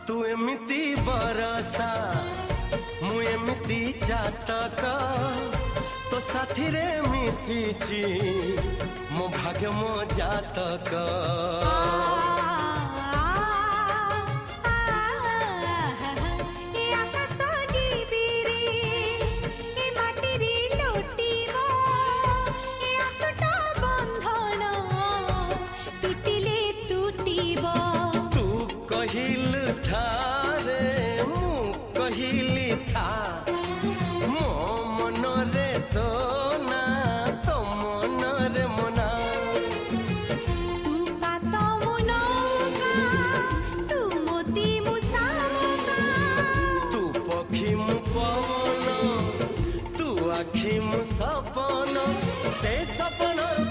तू एमिति बरसा मु एमिति चातक तो साथी रे मिशिची मो भाग्य मो जातक कहिल था रे मु कहिली था मो मन रे तो ना तो मन रे मना तू का तो मुनौका तू मोती मुसामुका तू पखी मु पवन तू आखी मु सपन से सपन